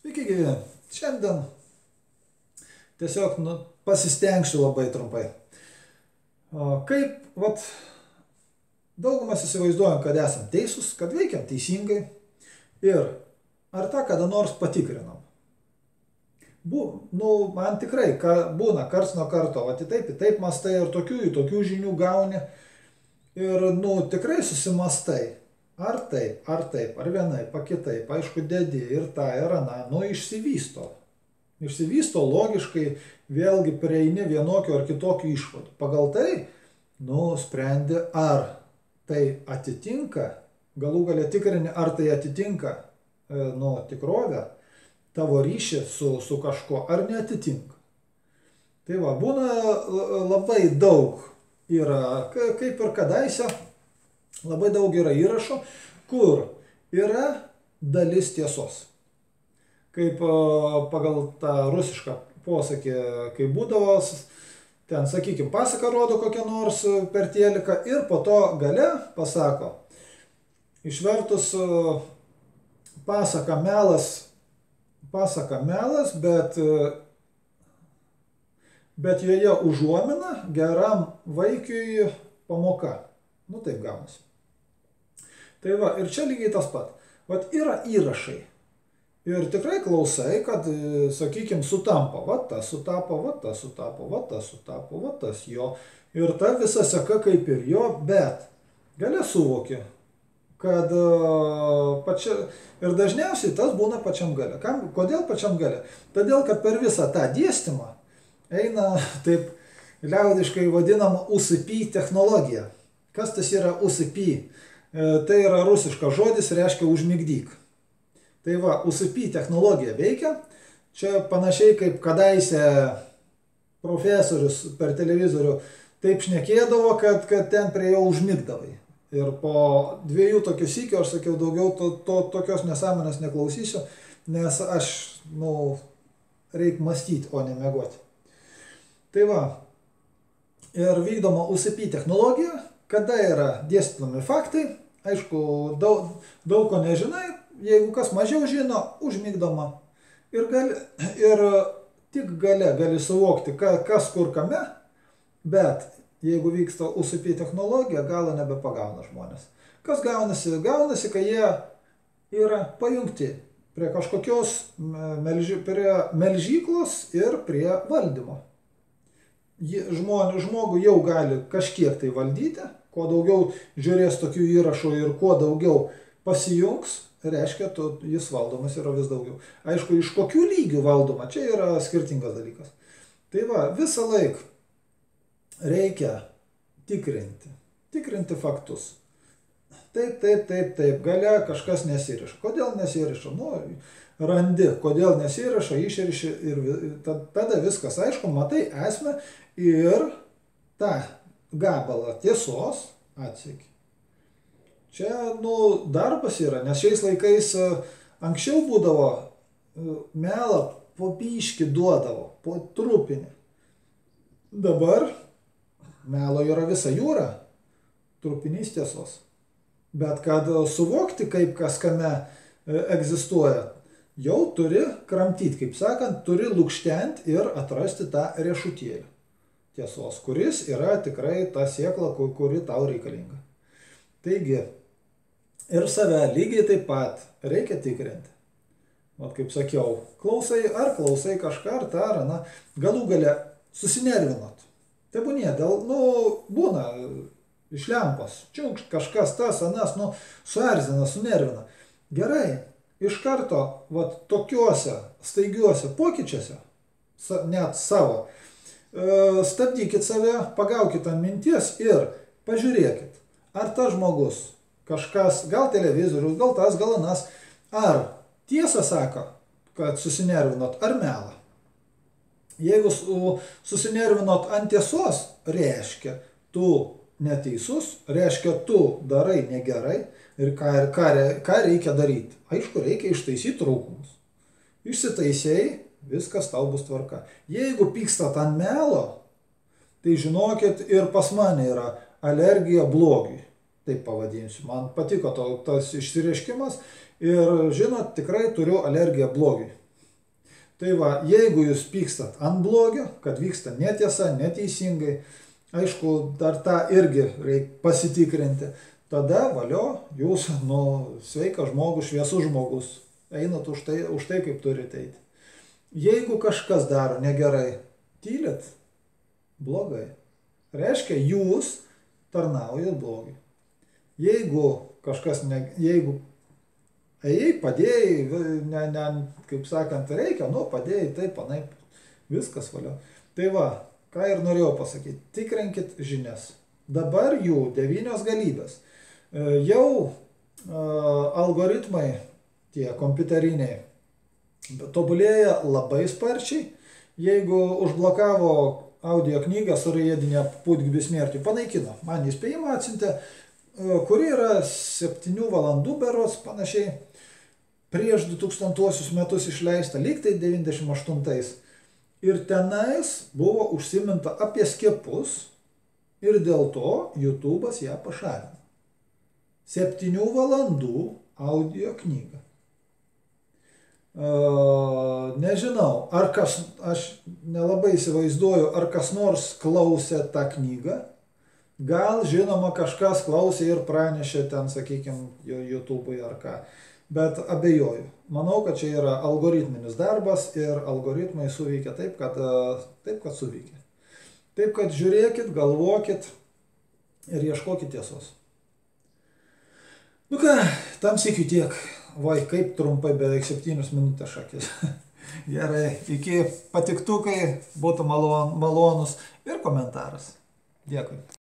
Sveiki gyvi. Šiandien tiesiog pasistengsiu labai trumpai. Daugumas įsivaizduojam, kad esam teisūs, kad veikiam teisingai ir ar tą kada nors patikrinam. Man tikrai būna karts nuo karto, į taip mastai ir tokių žinių gauni ir tikrai susimastai. Ar taip, ar vienaip, ar kitaip, aišku, dedi ir tą, ir aną, išsivysto. Išsivysto logiškai, vėlgi prieini vienokių ar kitokių išvadų. Pagal tai, sprendi, ar tai atitinka, galų galia tikrini, ar tai atitinka, tikrovę, tavo ryšį su kažkuo, ar neatitinka. Tai va, būna labai daug yra, kaip ir kadaise, labai daug yra įrašų, kur yra dalis tiesos. Kaip pagal tą rusišką posakį, kai būdavo, ten, sakykime, pasaka rodo kokią nors per teliką ir po to gale pasako, išvertus pasaka melas, bet joje užuomina geram vaikiui pamoka. Taip gaunasi. Tai va, ir čia lygiai tas pat. Yra įrašai. Ir tikrai klausai, kad, sakykime, sutampa. Tas sutapo, tas sutapo, tas sutapo, tas jo. Ir ta visa seka kaip ir jo, bet gale suvoki, kad ir dažniausiai tas būna pačiam gale. Kodėl pačiam gale? Todėl, kad per visą tą dėstymą eina taip liaudiškai vadinama UCP technologija. Kas tas yra UCP? Tai yra rusiškas žodis, reiškia užmigdyk. Tai va, UCP technologija veikia. Čia panašiai kaip kadaise profesorius per televizorių taip šnekėdavo, kad ten prie jo užmigdavai. Ir po 2 tokių sykių aš sakiau, daugiau tokios nesąmonės neklausysiu, nes aš, reik mąstyti, o ne miegoti. Tai va, ir vykdoma UCP technologija, kada yra dėstomi faktai, aišku, daug ko nežinai, jeigu kas mažiau žino, užmigdoma. Ir tik gale gali suvokti, kas kur kame, bet jeigu vyksta UCP technologija, galo nebepagauna žmonės. Kas gaunasi? Gaunasi, kai jie yra pajungti prie kažkokios prie melžyklos ir prie valdymo. Žmogų jau gali kažkiek tai valdyti, kuo daugiau žiūrės tokių įrašų ir kuo daugiau pasijungs, reiškia, jis valdomas yra vis daugiau. Aišku, iš kokių lygių valdoma, čia yra skirtingas dalykas. Tai va, visą laiką reikia tikrinti faktus. Taip, gale kažkas nesiriša. Kodėl nesiriša? Randi, kodėl nesiriša, išriši ir tada viskas aišku, matai esmę ir tą gabalą tiesos atseki. Čia, darbas yra, nes šiais laikais anksčiau būdavo melą po biškį duodavo, po trupinį. Dabar melo yra visa jūra, trupinys tiesos. Bet kad suvokti, kaip kas kame egzistuoja, jau turi kramtyti, kaip sakant, turi lukštenti ir atrasti tą riešutėlį tiesos, kuris yra tikrai ta sėkla, kuri tau reikalinga. Taigi, ir save lygiai taip pat reikia tikrinti. Kaip sakiau, klausai kažką, ar tą, ar aną, galų gale susinervinot. Tebūnie, būna iš lempos, čiunkšt kažkas tas, anas, suerzina, sunervina. Gerai, iš karto, tokiuose staigiuose pokyčiuose, net savo, stabdykit save, pagaukit ant minties ir pažiūrėkit, ar tas žmogus, kažkas, gal televizorius, gal tas, gal anas, ar tiesą sako, kad susinervinot, ar melą. Jeigu susinervinot ant tiesos, reiškia, tu neteisus, reiškia, tu darai negerai ir ką reikia daryti. Aišku, reikia ištaisyti trūkumus. Išsitaisėjai, viskas tau bus tvarka. Jeigu pykstat ant melo, tai žinokit, ir pas mane yra alergija blogiui. Taip pavadinsiu. Man patiko tas išsireiškimas ir, žinot, tikrai turiu alergiją blogiui. Tai va, jeigu jūs pykstat ant blogio, kad vyksta netiesa, neteisingai, aišku, dar tą irgi reikia pasitikrinti, tada valio, jūs, sveikas žmogus, šviesus žmogus, einat už tai kaip turite eiti. Jeigu kažkas daro negerai, tylit, blogai. Reiškia, jūs tarnaujat blogiui. Jeigu kažkas, jeigu ėjai, padėjai, kaip sakant, reikia, padėjai, taip, anaip, viskas valio. Tai va, ką ir norėjau pasakyti, tikrinkit žinias. Dabar jų 9 galybės. Jau algoritmai, tie kompiuteriniai, tobulėja labai sparčiai. Jeigu užblokavo audio knygą Surojedinė pūt к бессмертию, panaikino. Man įspėjimą atsiuntė, kuri yra 7 valandų berods panašiai. Prieš 2000 metus išleista, lyg tai 98. Ir tenais buvo užsiminta apie skiepus ir dėl to YouTube'as ją pašalino. 7 valandų audio knyga. Nežinau, aš nelabai įsivaizduoju, ar kas nors klausė tą knygą. Gal, žinoma, kažkas klausė ir pranešė ten, sakykime, YouTube'ui ar ką. Bet abejoju. Manau, kad čia yra algoritminis darbas ir algoritmai suveikia taip, kad suveikia. Taip, kad žiūrėkit, galvokit ir ieškokit tiesos. Nu ką, tam sykiu tiek. Vai, kaip trumpai, beveik 7 minutės šakės. Gerai, iki patiktukai, būtų malonus ir komentaras. Dėkui.